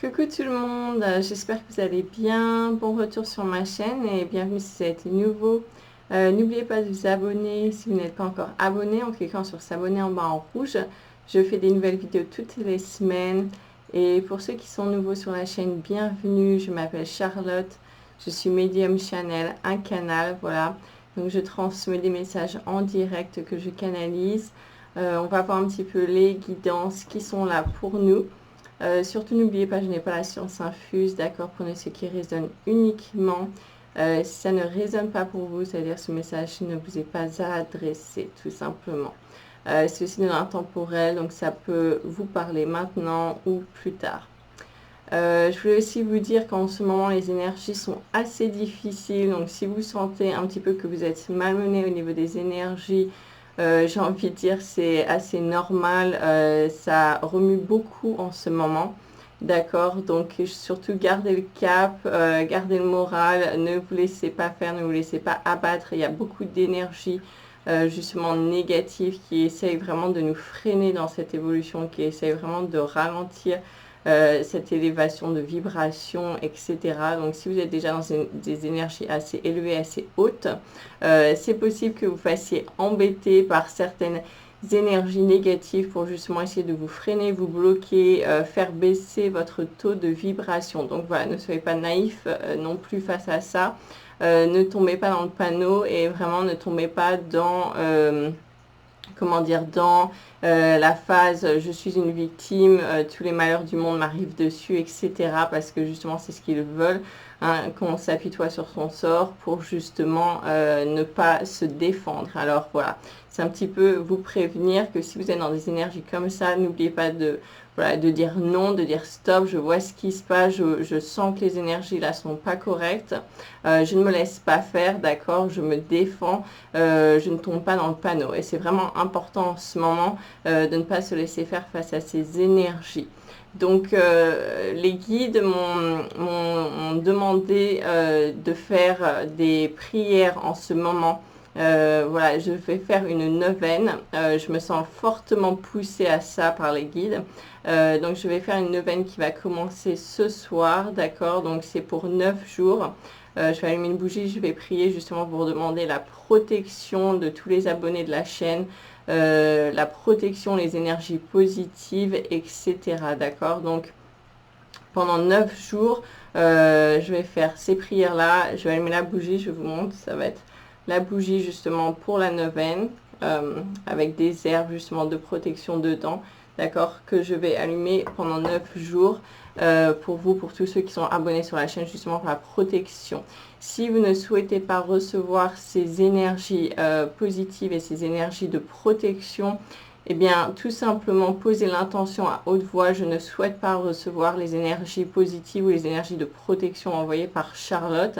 Coucou tout le monde, j'espère que vous allez bien. Bon retour sur ma chaîne et bienvenue si vous êtes nouveau. N'oubliez pas de vous abonner si vous n'êtes pas encore abonné en cliquant sur s'abonner en bas en rouge. Je fais des nouvelles vidéos toutes les semaines. Et pour ceux qui sont nouveaux sur la chaîne, bienvenue. Je m'appelle Charlotte, je suis Medium Channel, un canal, voilà. Donc je transmets des messages en direct que je canalise. On va voir un petit peu les guidances qui sont là pour nous. Surtout, n'oubliez pas, je n'ai pas la science infuse, d'accord? Prenez ce qui résonne uniquement. Si ça ne résonne pas pour vous, c'est-à-dire ce message ne vous est pas adressé, tout simplement. C'est aussi de l'intemporel, donc ça peut vous parler maintenant ou plus tard. Je voulais aussi vous dire qu'en ce moment, les énergies sont assez difficiles. Donc, si vous sentez un petit peu que vous êtes malmené au niveau des énergies, j'ai envie de dire c'est assez normal. Ça remue beaucoup en ce moment. D'accord? Donc, surtout gardez le cap, gardez le moral. Ne vous laissez pas faire, ne vous laissez pas abattre. Il y a beaucoup d'énergie. Justement négative qui essaye vraiment de nous freiner dans cette évolution, qui essaye vraiment de ralentir cette élévation de vibration, etc. Donc si vous êtes déjà dans des énergies assez élevées, assez hautes, c'est possible que vous fassiez embêter par certaines énergies négatives pour justement essayer de vous freiner, vous bloquer, faire baisser votre taux de vibration. Donc voilà, ne soyez pas naïfs non plus face à ça. Ne tombez pas dans le panneau et vraiment ne tombez pas dans... comment dire, dans la phase je suis une victime, tous les malheurs du monde m'arrivent dessus, etc. Parce que justement c'est ce qu'ils veulent, hein, qu'on s'apitoie sur son sort pour justement ne pas se défendre. Alors voilà, c'est un petit peu vous prévenir que si vous êtes dans des énergies comme ça, n'oubliez pas de, voilà, de dire non, de dire stop, je vois ce qui se passe, je sens que les énergies là sont pas correctes, je ne me laisse pas faire, d'accord, je me défends, je ne tombe pas dans le panneau. Et c'est vraiment important en ce moment de ne pas se laisser faire face à ces énergies. Donc les guides m'ont demandé de faire des prières en ce moment. Voilà, je vais faire une neuvaine. Je me sens fortement poussée à ça par les guides. Donc je vais faire une neuvaine qui va commencer ce soir, d'accord? Donc c'est pour 9 jours. Je vais allumer une bougie, je vais prier justement pour demander la protection de tous les abonnés de la chaîne, la protection, les énergies positives, etc. D'accord? Donc pendant 9 jours, je vais faire ces prières-là. Je vais allumer la bougie, je vous montre, ça va être la bougie justement pour la neuvaine, avec des herbes justement de protection dedans, d'accord, que je vais allumer pendant 9 jours pour vous, pour tous ceux qui sont abonnés sur la chaîne, justement pour la protection. Si vous ne souhaitez pas recevoir ces énergies positives et ces énergies de protection, eh bien, tout simplement, posez l'intention à haute voix. Je ne souhaite pas recevoir les énergies positives ou les énergies de protection envoyées par Charlotte.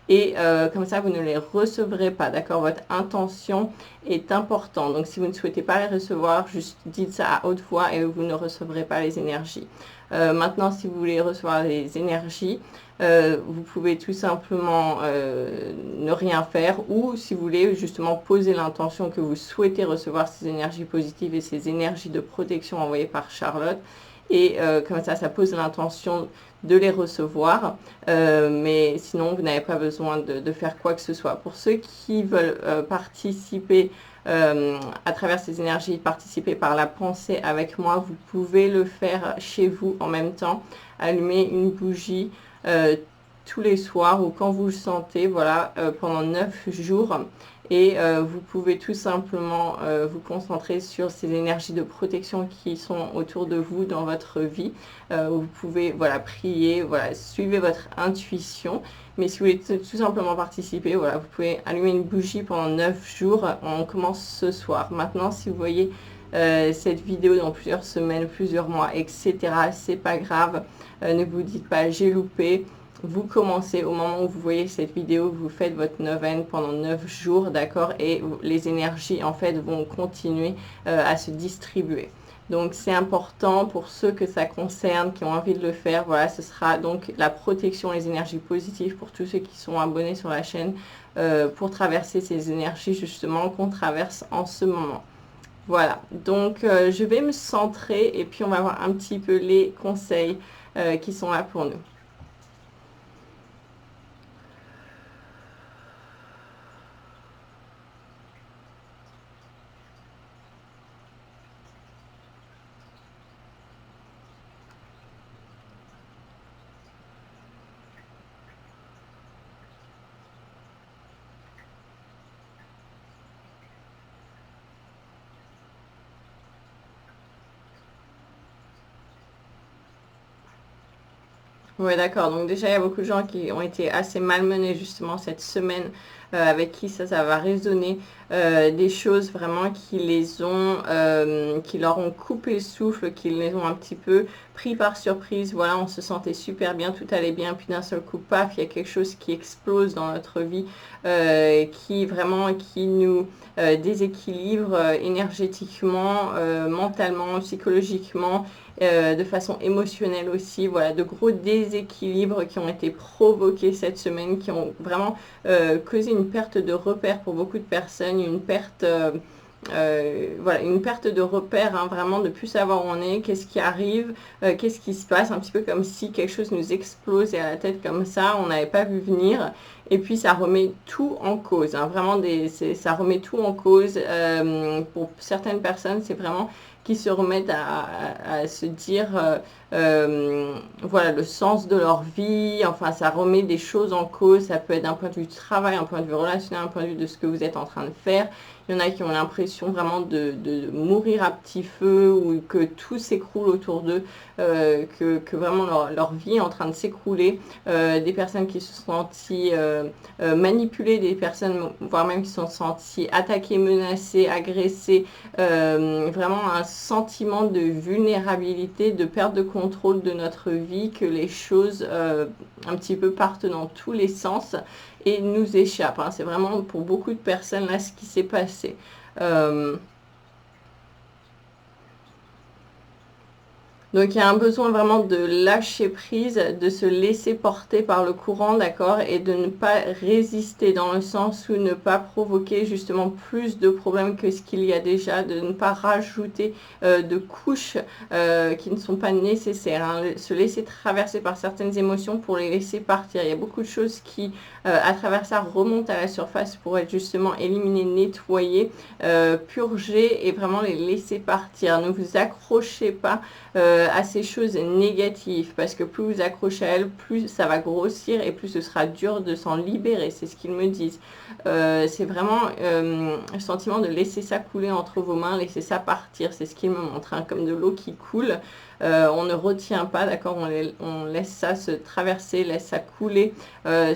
Et comme ça, vous ne les recevrez pas, d'accord? Votre intention est importante. Donc, si vous ne souhaitez pas les recevoir, juste dites ça à haute voix et vous ne recevrez pas les énergies. Maintenant, si vous voulez recevoir les énergies, vous pouvez tout simplement ne rien faire, ou si vous voulez justement poser l'intention que vous souhaitez recevoir ces énergies positives et ces énergies de protection envoyées par Charlotte. Et comme ça pose l'intention de les recevoir, mais sinon vous n'avez pas besoin de faire quoi que ce soit. Pour ceux qui veulent participer à travers ces énergies, participer par la pensée avec moi, vous pouvez le faire chez vous en même temps, allumer une bougie tous les soirs ou quand vous le sentez, voilà, pendant 9 jours. Et vous pouvez tout simplement vous concentrer sur ces énergies de protection qui sont autour de vous dans votre vie. Vous pouvez, voilà, prier, voilà, suivez votre intuition. Mais si vous voulez tout simplement participer, voilà, vous pouvez allumer une bougie pendant 9 jours. On commence ce soir. Maintenant, si vous voyez cette vidéo dans plusieurs semaines, plusieurs mois, etc., c'est pas grave. Ne vous dites pas j'ai loupé. Vous commencez au moment où vous voyez cette vidéo, vous faites votre neuvaine pendant 9 jours, d'accord? Et les énergies, en fait, vont continuer à se distribuer. Donc, c'est important pour ceux que ça concerne, qui ont envie de le faire. Voilà, ce sera donc la protection, les énergies positives pour tous ceux qui sont abonnés sur la chaîne pour traverser ces énergies, justement, qu'on traverse en ce moment. Voilà, donc je vais me centrer et puis on va voir un petit peu les conseils qui sont là pour nous. Oui, d'accord. Donc déjà, il y a beaucoup de gens qui ont été assez malmenés justement cette semaine, avec qui ça va résonner, des choses vraiment qui leur ont coupé le souffle, qui les ont un petit peu pris par surprise. Voilà, on se sentait super bien, tout allait bien, puis d'un seul coup, paf, il y a quelque chose qui explose dans notre vie, qui nous déséquilibre énergétiquement, mentalement, psychologiquement, de façon émotionnelle aussi. Voilà, de gros déséquilibres qui ont été provoqués cette semaine, qui ont vraiment causé une perte de repères pour beaucoup de personnes, voilà, une perte de repères, hein, vraiment de plus savoir où on est, qu'est-ce qui arrive, qu'est-ce qui se passe, un petit peu comme si quelque chose nous explosait à la tête comme ça, on n'avait pas vu venir, et puis ça remet tout en cause, hein, vraiment ça remet tout en cause. Pour certaines personnes, c'est vraiment qui se remettent à se dire voilà, le sens de leur vie, enfin ça remet des choses en cause, ça peut être d'un point de vue du travail, un point de vue relationnel, un point de vue de ce que vous êtes en train de faire. Il y en a qui ont l'impression vraiment de mourir à petit feu, ou que tout s'écroule autour d'eux, que vraiment leur vie est en train de s'écrouler. Des personnes qui se sont senties manipulées, des personnes voire même qui se sont senties attaquées, menacées, agressées, vraiment un sentiment de vulnérabilité, de perte de contrôle de notre vie, que les choses un petit peu partent dans tous les sens et nous échappent, hein. C'est vraiment pour beaucoup de personnes là ce qui s'est passé. Donc il y a un besoin vraiment de lâcher prise, de se laisser porter par le courant, d'accord, et de ne pas résister, dans le sens où ne pas provoquer justement plus de problèmes que ce qu'il y a déjà, de ne pas rajouter de couches qui ne sont pas nécessaires, hein. Se laisser traverser par certaines émotions pour les laisser partir. Il y a beaucoup de choses qui, à travers ça, remontent à la surface pour être justement éliminées, nettoyées, purgées, et vraiment les laisser partir. Ne vous accrochez pas à ces choses négatives, parce que plus vous accrochez à elles, plus ça va grossir et plus ce sera dur de s'en libérer. C'est ce qu'ils me disent. C'est vraiment le sentiment de laisser ça couler entre vos mains, laisser ça partir. C'est ce qu'ils me montrent, hein, comme de l'eau qui coule. On ne retient pas, d'accord, on laisse ça se traverser, laisse ça couler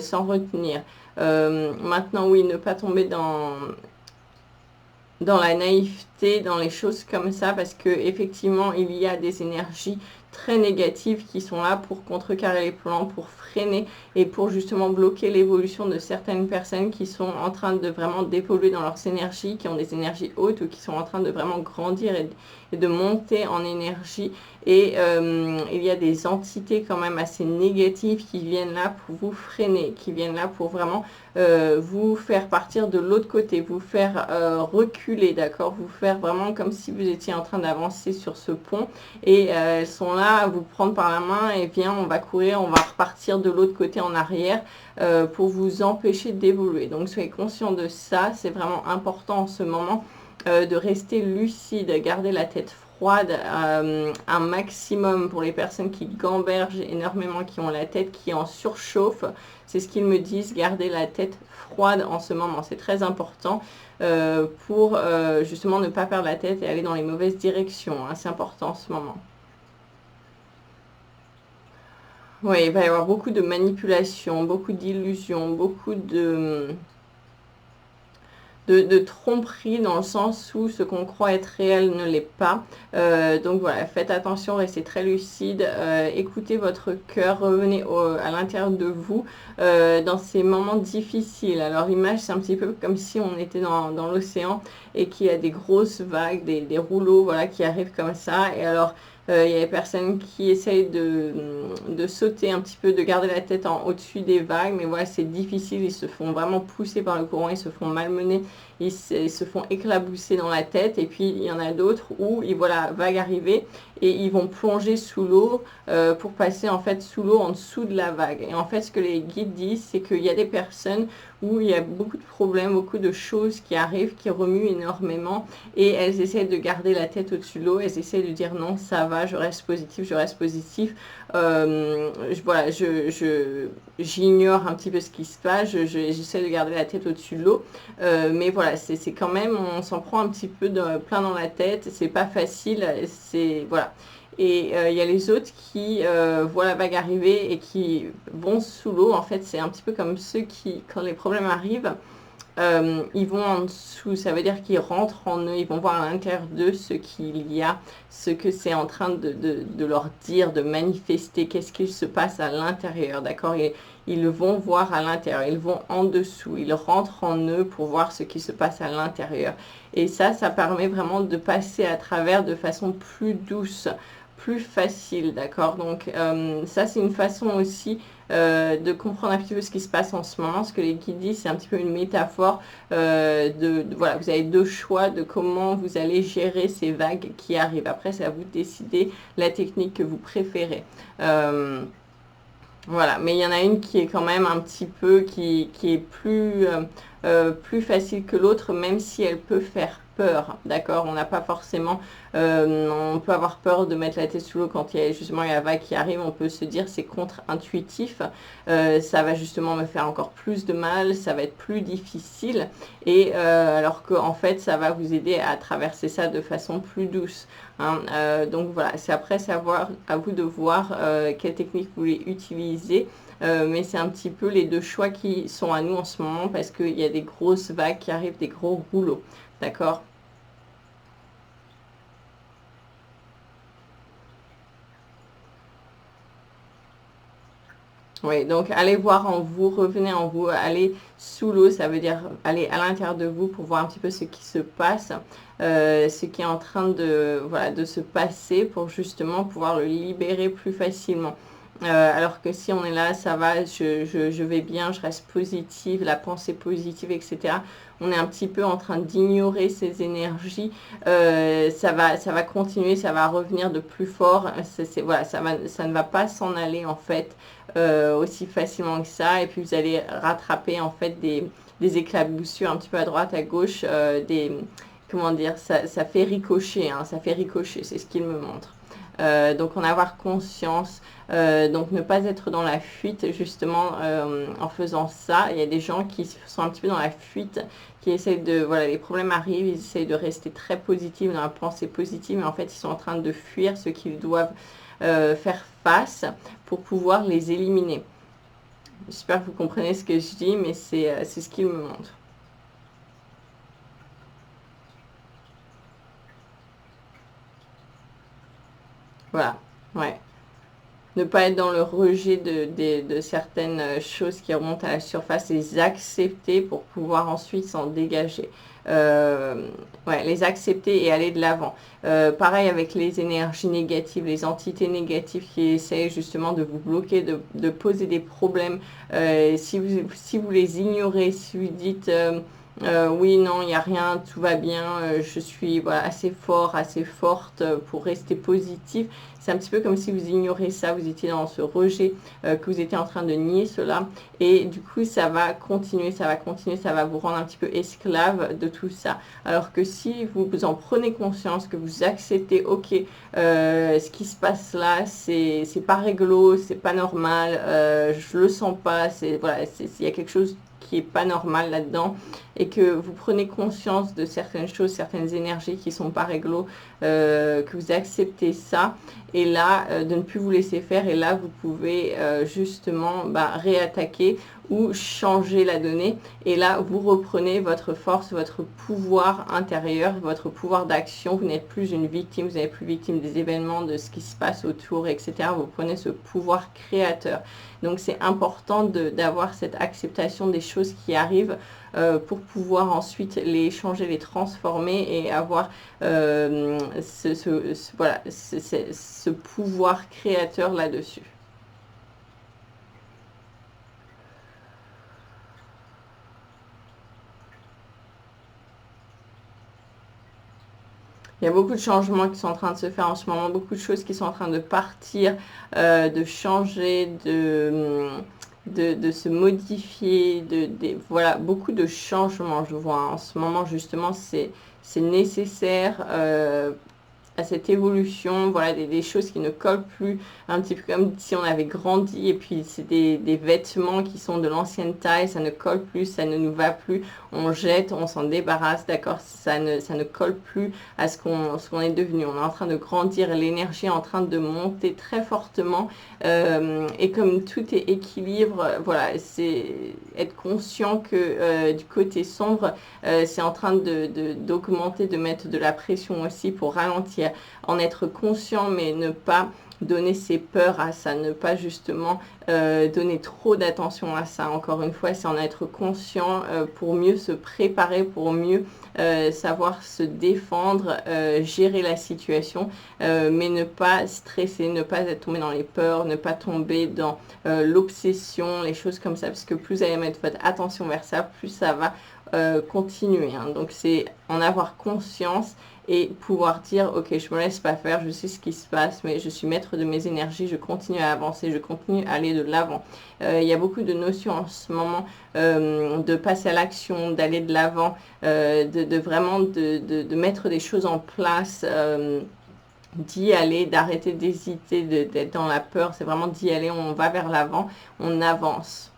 sans retenir. Maintenant, oui, ne pas tomber dans la naïveté, dans les choses comme ça, parce que effectivement il y a des énergies très négatives qui sont là pour contrecarrer les plans, pour freiner et pour justement bloquer l'évolution de certaines personnes qui sont en train de vraiment dépolluer dans leurs énergies, qui ont des énergies hautes, ou qui sont en train de vraiment grandir et de monter en énergie. Et il y a des entités quand même assez négatives qui viennent là pour vous freiner, qui viennent là pour vraiment vous faire partir de l'autre côté, vous faire reculer, d'accord, vous faire vraiment comme si vous étiez en train d'avancer sur ce pont, et elles sont là à vous prendre par la main et viens, on va courir, on va repartir de l'autre côté en arrière pour vous empêcher d'évoluer. Donc soyez conscient de ça, c'est vraiment important en ce moment de rester lucide, garder la tête froide un maximum pour les personnes qui gambergent énormément, qui ont la tête qui en surchauffe. C'est ce qu'ils me disent, garder la tête froide en ce moment, c'est très important pour justement ne pas perdre la tête et aller dans les mauvaises directions, hein. C'est important en ce moment. Oui, il va y avoir beaucoup de manipulation, beaucoup d'illusions, beaucoup de tromperie, dans le sens où ce qu'on croit être réel ne l'est pas. Donc voilà, faites attention, restez très lucide, écoutez votre cœur, revenez à l'intérieur de vous dans ces moments difficiles. Alors l'image, c'est un petit peu comme si on était dans l'océan et qu'il y a des grosses vagues, des rouleaux, voilà, qui arrivent comme ça. Et alors il y a des personnes qui essayent de sauter un petit peu, de garder la tête au-dessus des vagues, mais voilà, c'est difficile, ils se font vraiment pousser par le courant, ils se font malmener, ils se font éclabousser dans la tête. Et puis il y en a d'autres où voilà, vague arrivée et ils vont plonger sous l'eau pour passer en fait sous l'eau en dessous de la vague. Et en fait ce que les guides disent, c'est qu'il y a des personnes où il y a beaucoup de problèmes, beaucoup de choses qui arrivent, qui remuent énormément et elles essaient de garder la tête au-dessus de l'eau, elles essaient de dire non, ça va, je reste positif, je reste positif. Voilà, j'ignore un petit peu ce qui se passe, j'essaie de garder la tête au-dessus de l'eau, mais voilà, c'est quand même, on s'en prend un petit peu plein dans la tête, c'est pas facile, c'est voilà. Et il y a les autres qui voient la vague arriver et qui vont sous l'eau. En fait, c'est un petit peu comme ceux qui, quand les problèmes arrivent, ils vont en dessous. Ça veut dire qu'ils rentrent en eux, ils vont voir à l'intérieur d'eux ce qu'il y a, ce que c'est en train de leur dire, de manifester, qu'est-ce qu'il se passe à l'intérieur, d'accord? Et ils vont voir à l'intérieur, ils vont en dessous, ils rentrent en eux pour voir ce qui se passe à l'intérieur. Et ça permet vraiment de passer à travers de façon plus douce, plus facile, d'accord? Donc ça c'est une façon aussi de comprendre un petit peu ce qui se passe en ce moment. Ce que les guides disent, c'est un petit peu une métaphore voilà, vous avez deux choix de comment vous allez gérer ces vagues qui arrivent. Après, c'est à vous de décider la technique que vous préférez. Voilà, mais il y en a une qui est quand même un petit peu, qui est plus facile que l'autre, même si elle peut faire peur, d'accord? On n'a pas forcément, on peut avoir peur de mettre la tête sous l'eau quand il y a justement la vague qui arrive, on peut se dire c'est contre-intuitif, ça va justement me faire encore plus de mal, ça va être plus difficile, et alors qu'en fait ça va vous aider à traverser ça de façon plus douce. Hein, donc voilà, c'est après savoir, à vous de voir quelle technique vous voulez utiliser. Mais c'est un petit peu les deux choix qui sont à nous en ce moment parce qu'il y a des grosses vagues qui arrivent, des gros rouleaux. D'accord? Oui, donc allez voir en vous, revenez en vous, allez sous l'eau, ça veut dire aller à l'intérieur de vous pour voir un petit peu ce qui se passe, ce qui est en train de, voilà, de se passer pour justement pouvoir le libérer plus facilement. Alors que si on est là, ça va, je vais bien, je reste positive, la pensée positive, etc. On est un petit peu en train d'ignorer ces énergies. Ça va continuer, ça va revenir de plus fort. Voilà, ça ne va pas s'en aller en fait aussi facilement que ça. Et puis vous allez rattraper en fait des éclaboussures un petit peu à droite, à gauche, comment dire, ça fait ricocher, hein, ça fait ricocher, c'est ce qu'il me montre. Donc en avoir conscience, donc ne pas être dans la fuite justement en faisant ça. Il y a des gens qui sont un petit peu dans la fuite, qui essayent de, voilà, les problèmes arrivent, ils essayent de rester très positifs, dans la pensée positive, mais en fait ils sont en train de fuir ce qu'ils doivent faire face pour pouvoir les éliminer. J'espère que vous comprenez ce que je dis, mais c'est ce qu'il me montre. Voilà, ouais. Ne pas être dans le rejet de certaines choses qui remontent à la surface, les accepter pour pouvoir ensuite s'en dégager. Ouais, les accepter et aller de l'avant. Pareil avec les énergies négatives, les entités négatives qui essayent justement de vous bloquer, de poser des problèmes. Si vous les ignorez, si vous dites oui, non, il n'y a rien, tout va bien, je suis voilà, assez fort, assez forte pour rester positif. C'est un petit peu comme si vous ignorez ça, vous étiez dans ce rejet, que vous étiez en train de nier cela. Et du coup, ça va continuer, ça va continuer, ça va vous rendre un petit peu esclave de tout ça. Alors que si vous en prenez conscience, que vous acceptez, ok, ce qui se passe là, c'est pas réglo, c'est pas normal, je le sens pas, voilà, il y a quelque chose qui est pas normal là-dedans et que vous prenez conscience de certaines choses, certaines énergies qui sont pas réglo, que vous acceptez ça et là de ne plus vous laisser faire et là vous pouvez justement réattaquer ou changer la donnée et là vous reprenez votre force, votre pouvoir intérieur, votre pouvoir d'action. Vous n'êtes plus une victime, vous n'êtes plus victime des événements, de ce qui se passe autour, etc. Vous prenez ce pouvoir créateur. Donc c'est important d'avoir cette acceptation des choses qui arrivent pour pouvoir ensuite les changer, les transformer et avoir voilà, ce pouvoir créateur là-dessus. Il y a beaucoup de changements qui sont en train de se faire en ce moment, beaucoup de choses qui sont en train de partir, de changer, de se modifier, voilà, beaucoup de changements, je vois. En ce moment, justement, c'est nécessaire à cette évolution, voilà, des choses qui ne collent plus, un petit peu comme si on avait grandi et puis c'est des vêtements qui sont de l'ancienne taille, ça ne colle plus, ça ne nous va plus, on jette, on s'en débarrasse, d'accord, ça ne colle plus à ce qu'on est devenu. On est en train de grandir, l'énergie est en train de monter très fortement et comme tout est équilibre, voilà, c'est être conscient que du côté sombre, c'est en train d'augmenter, de mettre de la pression aussi pour ralentir, en être conscient mais ne pas donner ses peurs à ça, ne pas justement donner trop d'attention à ça. Encore une fois, c'est en être conscient pour mieux se préparer, pour mieux savoir se défendre, gérer la situation, mais ne pas stresser, ne pas être tombé dans les peurs, ne pas tomber dans l'obsession, les choses comme ça, parce que plus vous allez mettre votre attention vers ça, plus ça va continuer. Hein. Donc c'est en avoir conscience et pouvoir dire ok, je me laisse pas faire, je sais ce qui se passe, mais je suis maître de mes énergies, je continue à avancer, je continue à aller de l'avant. Il y a beaucoup de notions en ce moment de passer à l'action, d'aller de l'avant, de vraiment de mettre des choses en place, d'y aller, d'arrêter d'hésiter, d'être dans la peur. C'est vraiment d'y aller, on va vers l'avant, on avance.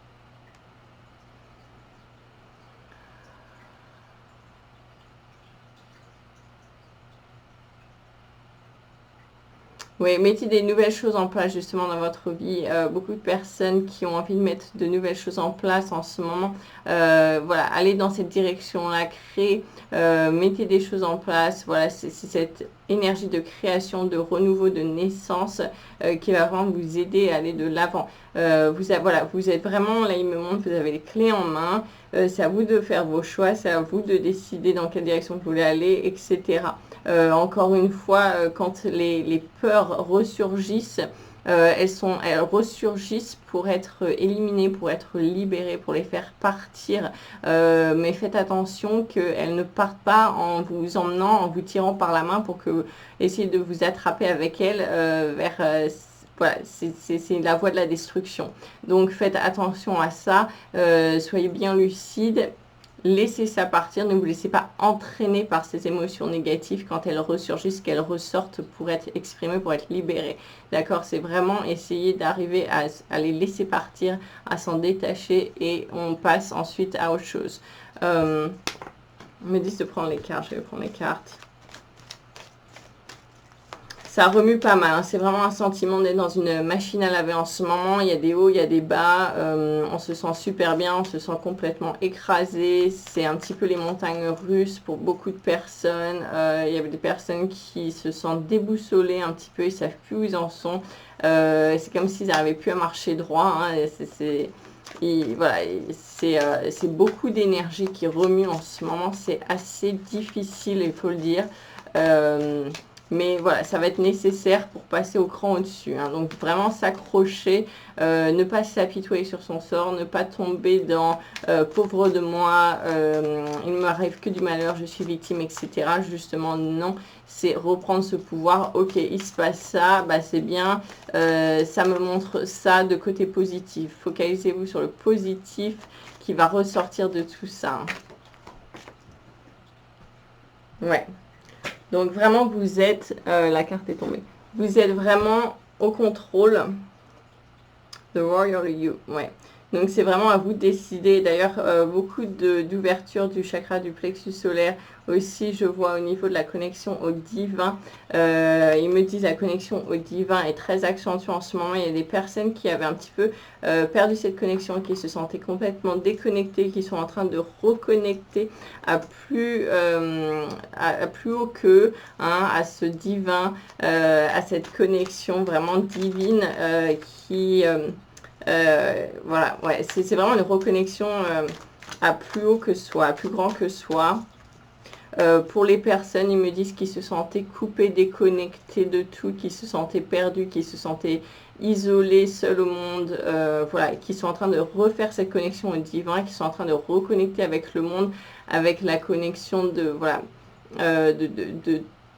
Oui, mettez des nouvelles choses en place justement dans votre vie. Beaucoup de personnes qui ont envie de mettre de nouvelles choses en place en ce moment. Voilà, allez dans cette direction-là, créez, mettez des choses en place. Voilà, c'est cette énergie de création, de renouveau, de naissance qui va vraiment vous aider à aller de l'avant. Voilà, vous êtes vraiment, là il me montre, vous avez les clés en main. C'est à vous de faire vos choix, c'est à vous de décider dans quelle direction vous voulez aller, etc. Encore une fois, quand les peurs ressurgissent, elles ressurgissent pour être éliminées, pour être libérées, pour les faire partir. Mais faites attention qu'elles ne partent pas en vous emmenant, en vous tirant par la main pour que essayez de vous attraper avec elles vers voilà, c'est la voie de la destruction. Donc faites attention à ça, soyez bien lucide. Laissez ça partir, ne vous laissez pas entraîner par ces émotions négatives quand elles ressurgissent, qu'elles ressortent pour être exprimées, pour être libérées. D'accord? C'est vraiment essayer d'arriver à les laisser partir, à s'en détacher et on passe ensuite à autre chose. On me dit de prendre les cartes, je vais prendre les cartes. Ça remue pas mal, hein. C'est vraiment un sentiment d'être dans une machine à laver en ce moment. Il y a des hauts, il y a des bas. On se sent super bien, on se sent complètement écrasé. C'est un petit peu les montagnes russes pour beaucoup de personnes. Il y a des personnes qui se sentent déboussolées un petit peu, ils savent plus où ils en sont. C'est comme s'ils n'arrivaient plus à marcher droit. Hein. Voilà, c'est beaucoup d'énergie qui remue en ce moment. C'est assez difficile, il faut le dire. Mais voilà, ça va être nécessaire pour passer au cran au-dessus. Hein. Donc vraiment s'accrocher, ne pas s'apitoyer sur son sort, ne pas tomber dans pauvre de moi, il ne m'arrive que du malheur, je suis victime, etc. Justement, non, c'est reprendre ce pouvoir. Ok, il se passe ça, bah c'est bien, ça me montre ça de côté positif. Focalisez-vous sur le positif qui va ressortir de tout ça. Ouais. Donc vraiment, vous êtes, la carte est tombée, vous êtes vraiment au contrôle. The Royal You, ouais. Donc c'est vraiment à vous de décider. D'ailleurs, beaucoup d'ouverture du chakra du plexus solaire. Aussi, je vois au niveau de la connexion au divin. Ils me disent la connexion au divin est très accentuée en ce moment. Il y a des personnes qui avaient un petit peu perdu cette connexion, qui se sentaient complètement déconnectées, qui sont en train de reconnecter à plus haut qu'eux, hein, à ce divin, à cette connexion vraiment divine qui... voilà, ouais, c'est vraiment une reconnexion à plus haut que soi, à plus grand que soi. Pour les personnes, ils me disent qu'ils se sentaient coupés, déconnectés de tout, qu'ils se sentaient perdus, qu'ils se sentaient isolés, seuls au monde, voilà, qui sont en train de refaire cette connexion au divin, qui sont en train de reconnecter avec le monde, avec la connexion de, voilà,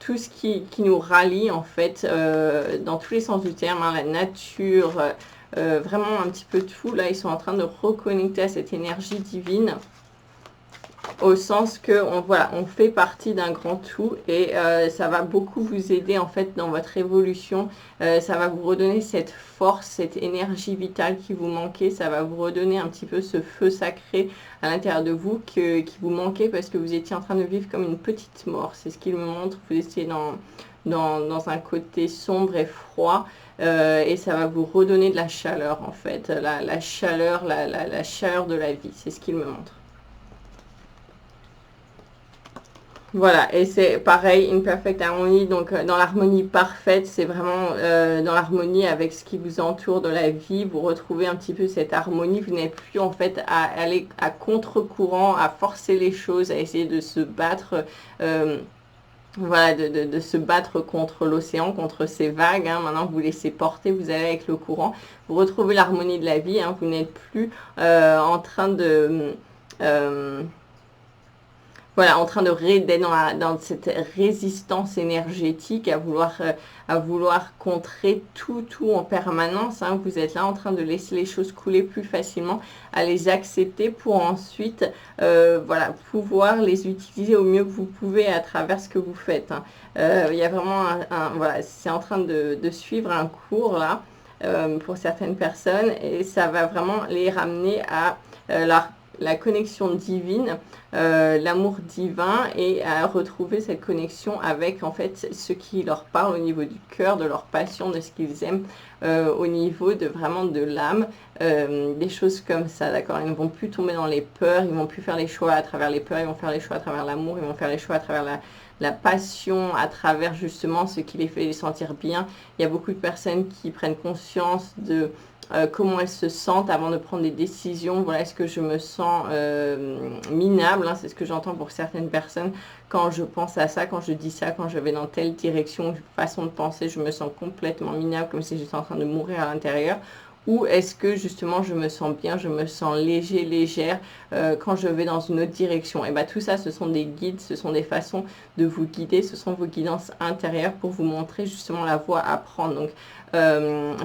tout ce qui nous rallie en fait, dans tous les sens du terme, hein, la nature, vraiment un petit peu tout. Là, ils sont en train de reconnecter à cette énergie divine, au sens que voilà, on fait partie d'un grand tout, et ça va beaucoup vous aider en fait dans votre évolution. Ça va vous redonner cette force, cette énergie vitale qui vous manquait. Ça va vous redonner un petit peu ce feu sacré à l'intérieur de vous qui vous manquait, parce que vous étiez en train de vivre comme une petite mort. C'est ce qu'il me montre. Vous étiez dans un côté sombre et froid, et ça va vous redonner de la chaleur en fait, la chaleur, la chaleur de la vie. C'est ce qu'il me montre. Voilà, et c'est pareil, une perfect harmonie, donc dans l'harmonie parfaite, c'est vraiment dans l'harmonie avec ce qui vous entoure de la vie. Vous retrouvez un petit peu cette harmonie. Vous n'êtes plus en fait à aller à contre-courant, à forcer les choses, à essayer de se battre, voilà, de se battre contre l'océan, contre ces vagues, hein. Maintenant, vous laissez porter, vous allez avec le courant. Vous retrouvez l'harmonie de la vie, hein. Vous n'êtes plus en train de... voilà, en train d'être dans cette résistance énergétique, à vouloir contrer tout en permanence, hein. Vous êtes là en train de laisser les choses couler plus facilement, à les accepter pour ensuite voilà, pouvoir les utiliser au mieux que vous pouvez à travers ce que vous faites, hein. Il y a vraiment voilà, c'est en train de suivre un cours là, pour certaines personnes, et ça va vraiment les ramener à la connexion divine, l'amour divin, et à retrouver cette connexion avec en fait ce qui leur parle au niveau du cœur, de leur passion, de ce qu'ils aiment, au niveau de vraiment de l'âme, des choses comme ça, d'accord. Ils ne vont plus tomber dans les peurs, ils vont plus faire les choix à travers les peurs, ils vont faire les choix à travers l'amour, ils vont faire les choix à travers la passion, à travers justement ce qui les fait les sentir bien. Il y a beaucoup de personnes qui prennent conscience de comment elles se sentent avant de prendre des décisions. Voilà, est-ce que je me sens minable, hein, c'est ce que j'entends pour certaines personnes quand je pense à ça, quand je dis ça, quand je vais dans telle direction, façon de penser, je me sens complètement minable, comme si j'étais en train de mourir à l'intérieur. Ou est-ce que justement je me sens bien, je me sens léger, légère quand je vais dans une autre direction? Et bien tout ça, ce sont des guides, ce sont des façons de vous guider, ce sont vos guidances intérieures pour vous montrer justement la voie à prendre. Donc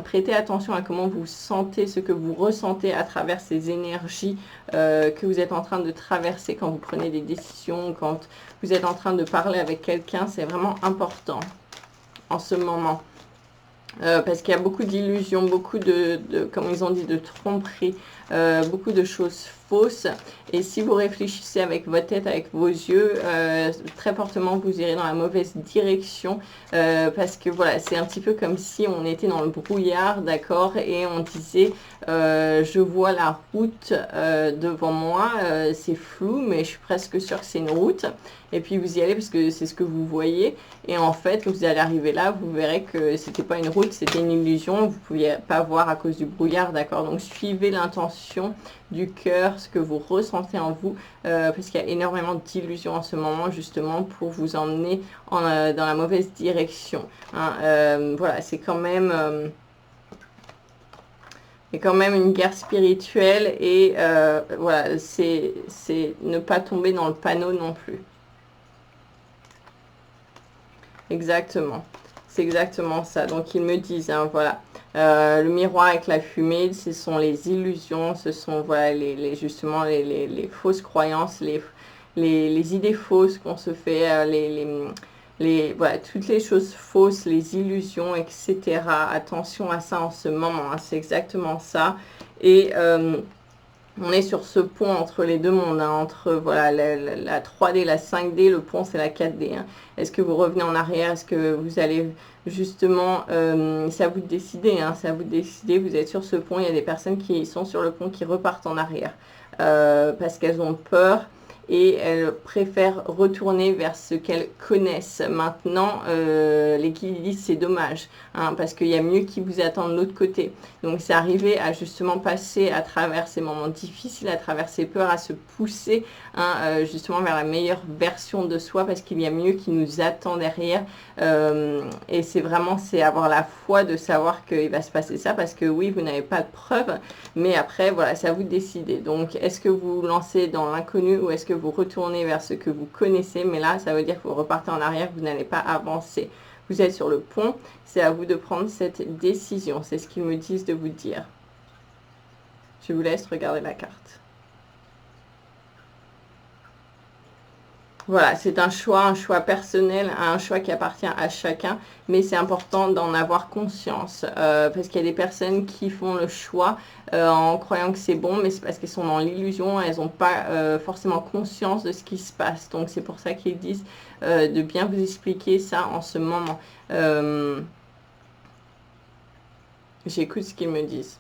prêtez attention à comment vous sentez, ce que vous ressentez à travers ces énergies que vous êtes en train de traverser quand vous prenez des décisions, quand vous êtes en train de parler avec quelqu'un. C'est vraiment important en ce moment. Parce qu'il y a beaucoup d'illusions, beaucoup comme ils ont dit, de tromperies, beaucoup de choses fausses. Et si vous réfléchissez avec votre tête, avec vos yeux, très fortement, vous irez dans la mauvaise direction. Parce que voilà, c'est un petit peu comme si on était dans le brouillard, d'accord, et on disait, je vois la route devant moi, c'est flou, mais je suis presque sûre que c'est une route. Et puis vous y allez parce que c'est ce que vous voyez. Et en fait, quand vous allez arriver là, vous verrez que c'était pas une route, c'était une illusion. Vous ne pouviez pas voir à cause du brouillard, d'accord. Donc suivez l'intention du cœur, ce que vous ressentez en vous, parce qu'il y a énormément d'illusions en ce moment, justement, pour vous emmener dans la mauvaise direction, hein. Voilà, c'est quand même... et quand même une guerre spirituelle, et voilà, c'est ne pas tomber dans le panneau non plus. Exactement, c'est exactement ça. Donc ils me disent, hein, voilà, le miroir avec la fumée, ce sont les illusions, ce sont voilà, justement les fausses croyances, les idées fausses qu'on se fait, voilà, toutes les choses fausses, les illusions, etc. Attention à ça en ce moment, hein, c'est exactement ça. Et on est sur ce pont entre les deux mondes, hein, entre voilà, la 3D, la 5D, le pont c'est la 4D, hein. Est-ce que vous revenez en arrière? Est-ce que vous allez justement... c'est à vous de décider, hein, c'est à vous de décider. Vous êtes sur ce pont, il y a des personnes qui sont sur le pont qui repartent en arrière parce qu'elles ont peur. Et elles préfèrent retourner vers ce qu'elles connaissent. Maintenant, les guides disent c'est dommage, hein, parce qu'il y a mieux qui vous attend de l'autre côté. Donc c'est arriver à justement passer à travers ces moments difficiles, à travers ces peurs, à se pousser, hein, justement vers la meilleure version de soi, parce qu'il y a mieux qui nous attend derrière. Et c'est vraiment, c'est avoir la foi de savoir qu'il va se passer ça, parce que oui, vous n'avez pas de preuves, mais après, voilà, c'est à vous de décider. Donc, est-ce que vous vous lancez dans l'inconnu, ou est-ce que vous retournez vers ce que vous connaissez, mais là, ça veut dire que vous repartez en arrière, vous n'allez pas avancer. Vous êtes sur le pont, c'est à vous de prendre cette décision. C'est ce qu'ils me disent de vous dire. Je vous laisse regarder la carte. Voilà, c'est un choix personnel, un choix qui appartient à chacun, mais c'est important d'en avoir conscience, parce qu'il y a des personnes qui font le choix en croyant que c'est bon, mais c'est parce qu'elles sont dans l'illusion, elles n'ont pas forcément conscience de ce qui se passe. Donc c'est pour ça qu'ils disent de bien vous expliquer ça en ce moment. J'écoute ce qu'ils me disent.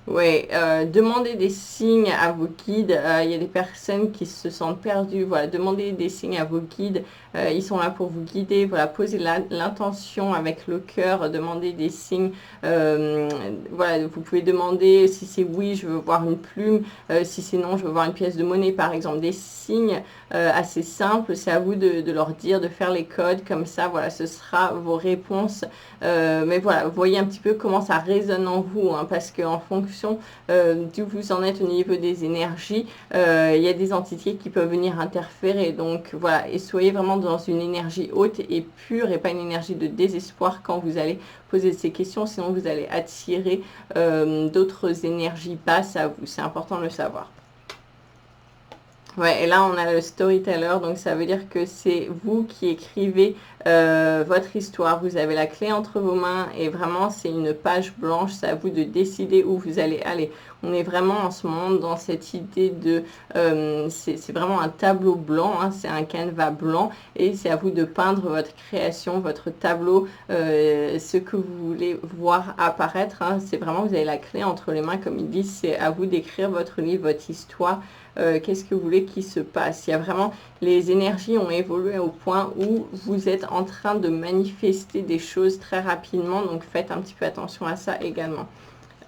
Oui, demandez des signes à vos guides. Il y a des personnes qui se sentent perdues. Voilà, demandez des signes à vos guides. Ils sont là pour vous guider. Voilà, posez l'intention avec le cœur. Demandez des signes. Voilà, vous pouvez demander si c'est oui, je veux voir une plume. Si c'est non, je veux voir une pièce de monnaie, par exemple. Des signes assez simples. C'est à vous de leur dire, de faire les codes. Comme ça, voilà, ce sera vos réponses. Mais voilà, vous voyez un petit peu comment ça résonne en vous, hein, parce qu'en fonction d'où vous en êtes au niveau des énergies, il y a des entités qui peuvent venir interférer. Donc voilà, et soyez vraiment dans une énergie haute et pure et pas une énergie de désespoir quand vous allez poser ces questions, sinon vous allez attirer d'autres énergies basses à vous. C'est important de le savoir. Ouais, et là on a le storyteller, donc ça veut dire que c'est vous qui écrivez votre histoire. Vous avez la clé entre vos mains et vraiment c'est une page blanche. C'est à vous de décider où vous allez aller. On est vraiment en ce moment dans cette idée de... c'est vraiment un tableau blanc, hein, c'est un canevas blanc et c'est à vous de peindre votre création, votre tableau, ce que vous voulez voir apparaître. Hein, c'est vraiment, vous avez la clé entre les mains, comme ils disent, c'est à vous d'écrire votre livre, votre histoire. Qu'est-ce que vous voulez qu'il se passe? Il y a vraiment, les énergies ont évolué au point où vous êtes en train de manifester des choses très rapidement, donc faites un petit peu attention à ça également.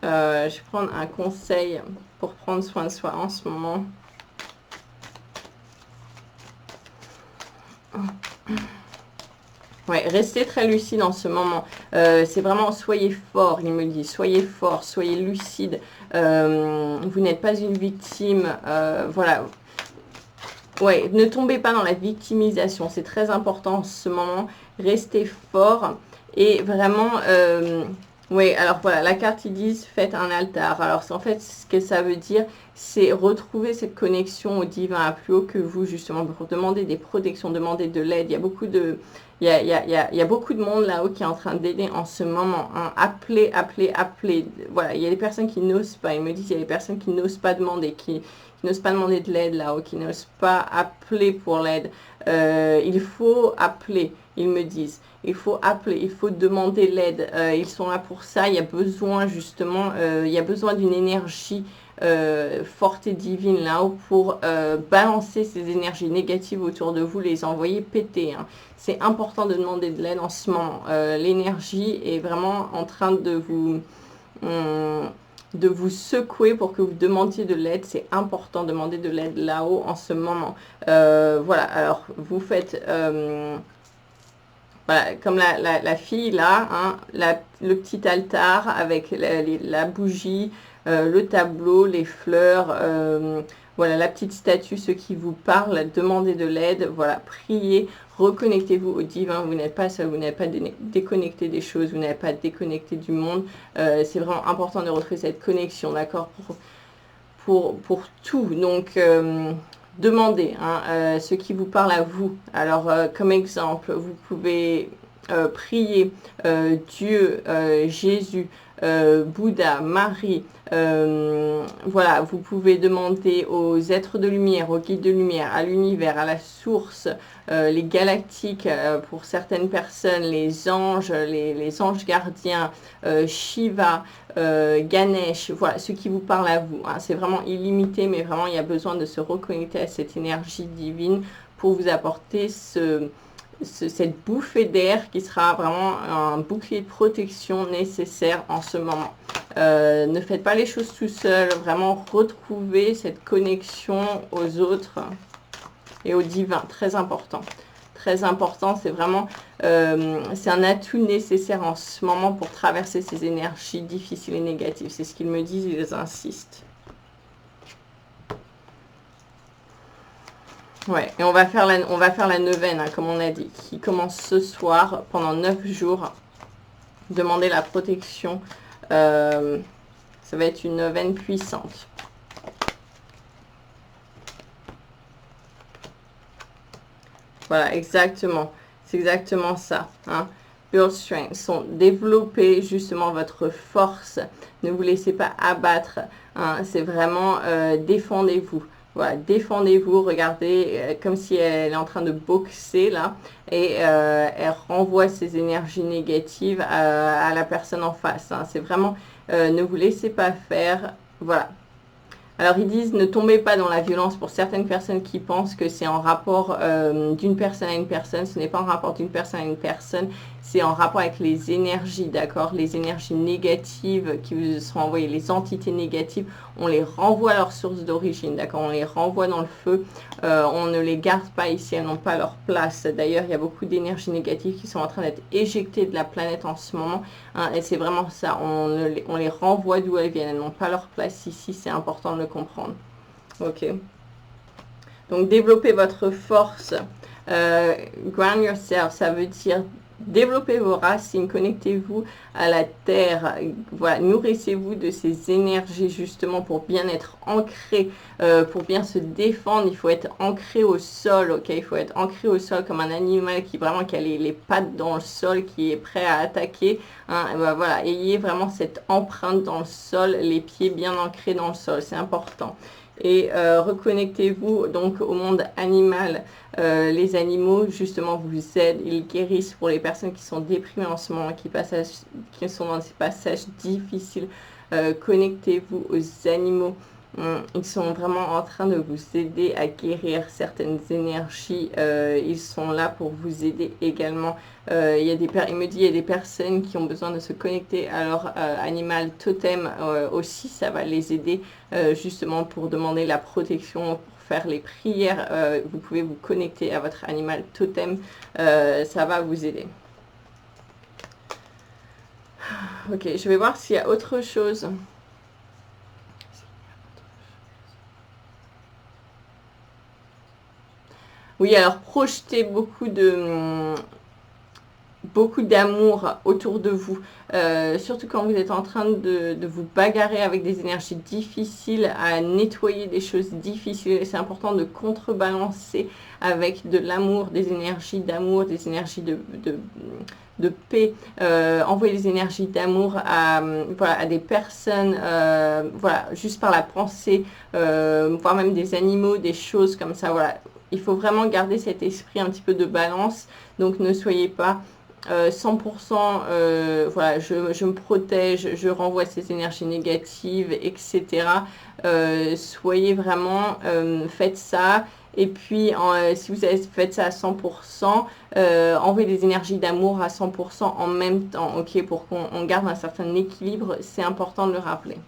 Je vais prendre un conseil pour prendre soin de soi en ce moment. Ouais, restez très lucide en ce moment. C'est vraiment, soyez fort, il me dit. Soyez fort, soyez lucide. Vous n'êtes pas une victime. Voilà. Ouais, ne tombez pas dans la victimisation. C'est très important en ce moment. Restez fort. Et vraiment... oui, alors voilà, la carte, ils disent, faites un altar. Alors, en fait, ce que ça veut dire, c'est retrouver cette connexion au divin, à plus haut que vous, justement, pour demander des protections, demander de l'aide. Il y a beaucoup de... Il y a beaucoup de monde là-haut qui est en train d'aider en ce moment. Hein. Appelez, appelez, appelez. Voilà, il y a des personnes qui n'osent pas. Ils me disent, il y a des personnes qui n'osent pas demander, qui n'osent pas demander de l'aide là-haut, qui n'osent pas appeler pour l'aide. Il faut appeler, ils me disent. Il faut appeler, il faut demander l'aide. Ils sont là pour ça. Il y a besoin justement, il y a besoin d'une énergie forte et divine là-haut pour balancer ces énergies négatives autour de vous, les envoyer péter. Hein. C'est important de demander de l'aide en ce moment. L'énergie est vraiment en train de vous secouer pour que vous demandiez de l'aide. C'est important de demander de l'aide là-haut en ce moment. Voilà, alors vous faites... voilà, comme la fille là, hein, le petit altar avec la bougie, le tableau, les fleurs, voilà, la petite statue, ceux qui vous parlent, demandez de l'aide, voilà, priez, reconnectez-vous au divin, vous n'êtes pas seul, vous n'êtes pas déconnecté des choses, vous n'êtes pas déconnecté du monde, c'est vraiment important de retrouver cette connexion, d'accord, pour tout, donc... demandez hein, ce qui vous parle à vous. Alors, comme exemple, vous pouvez prier Dieu, Jésus, Bouddha, Marie. Voilà, vous pouvez demander aux êtres de lumière, aux guides de lumière, à l'univers, à la source, les galactiques pour certaines personnes, les anges gardiens, Shiva, Ganesh, voilà, ce qui vous parle à vous. Hein. C'est vraiment illimité, mais vraiment, il y a besoin de se reconnecter à cette énergie divine pour vous apporter cette bouffée d'air qui sera vraiment un bouclier de protection nécessaire en ce moment. Ne faites pas les choses tout seul, vraiment retrouvez cette connexion aux autres et au divin, très important. très important. C'est vraiment, c'est un atout nécessaire en ce moment pour traverser ces énergies difficiles et négatives. C'est ce qu'ils me disent, ils insistent. Ouais, et on va faire la neuvaine, hein, comme on a dit, qui commence ce soir pendant 9 jours. Demandez la protection. Ça va être une neuvaine puissante. Voilà, exactement. C'est exactement ça. Hein. Build strength. Développez justement votre force. Ne vous laissez pas abattre. Hein. C'est vraiment défendez-vous. Voilà, défendez-vous, regardez comme si elle est en train de boxer là et elle renvoie ses énergies négatives à la personne en face. Hein. C'est vraiment, ne vous laissez pas faire, voilà. Alors ils disent ne tombez pas dans la violence pour certaines personnes qui pensent que c'est en rapport d'une personne à une personne. Ce n'est pas en rapport d'une personne à une personne, c'est en rapport avec les énergies, d'accord? Les énergies négatives qui vous sont envoyées, les entités négatives, on les renvoie à leur source d'origine, d'accord? On les renvoie dans le feu, on ne les garde pas ici, elles n'ont pas leur place. D'ailleurs, il y a beaucoup d'énergies négatives qui sont en train d'être éjectées de la planète en ce moment, hein, et c'est vraiment ça, on les renvoie d'où elles viennent, elles n'ont pas leur place ici, c'est important de le comprendre. Ok. Donc, développez votre force. Ground yourself, ça veut dire développez vos racines, connectez-vous à la terre, voilà, nourrissez-vous de ces énergies justement pour bien être ancré, pour bien se défendre. Il faut être ancré au sol, ok? Il faut être ancré au sol comme un animal qui vraiment qui a les pattes dans le sol, qui est prêt à attaquer. Hein, et ben voilà, ayez vraiment cette empreinte dans le sol, les pieds bien ancrés dans le sol, c'est important. Et reconnectez-vous donc au monde animal. Les animaux justement vous aident, ils guérissent pour les personnes qui sont déprimées en ce moment, qui sont dans ces passages difficiles. Connectez-vous aux animaux. Ils sont vraiment en train de vous aider à guérir certaines énergies. Ils sont là pour vous aider également. Il me dit il y a des personnes qui ont besoin de se connecter à leur animal totem aussi. Ça va les aider justement pour demander la protection, pour faire les prières. Vous pouvez vous connecter à votre animal totem. Ça va vous aider. Ok, je vais voir s'il y a autre chose. Oui, alors projetez beaucoup d'amour autour de vous, surtout quand vous êtes en train de vous bagarrer avec des énergies difficiles, à nettoyer des choses difficiles. C'est important de contrebalancer avec de l'amour, des énergies d'amour, des énergies de paix. Envoyer des énergies d'amour à des personnes, voilà, juste par la pensée, voire même des animaux, des choses comme ça. Voilà. Il faut vraiment garder cet esprit un petit peu de balance. Donc ne soyez pas 100%, voilà, je me protège, je renvoie ces énergies négatives, etc. Soyez vraiment, faites ça. Et puis, si vous avez fait ça à 100%, envoyez des énergies d'amour à 100% en même temps, ok, pour qu'on garde un certain équilibre. C'est important de le rappeler.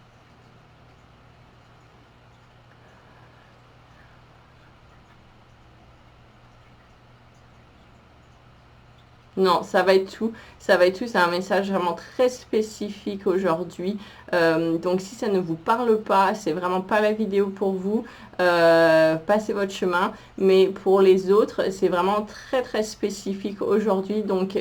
Non, ça va être tout. Ça va être tout. C'est un message vraiment très spécifique aujourd'hui. Donc, si ça ne vous parle pas, c'est vraiment pas la vidéo pour vous. Passez votre chemin. Mais pour les autres, c'est vraiment très très spécifique aujourd'hui. Donc,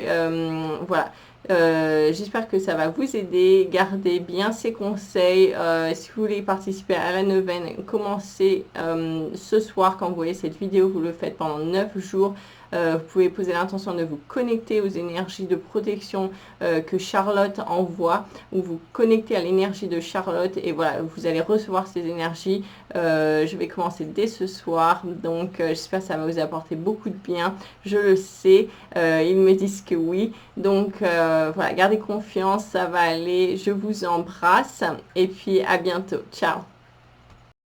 voilà. J'espère que ça va vous aider. Gardez bien ces conseils. Si vous voulez participer à la neuvaine, commencez ce soir quand vous voyez cette vidéo. Vous le faites pendant 9 jours. Vous pouvez poser l'intention de vous connecter aux énergies de protection que Charlotte envoie, ou vous connecter à l'énergie de Charlotte, et voilà, vous allez recevoir ces énergies. Je vais commencer dès ce soir, donc j'espère que ça va vous apporter beaucoup de bien. Je le sais, ils me disent que oui. Donc voilà, gardez confiance, ça va aller. Je vous embrasse et puis à bientôt. Ciao.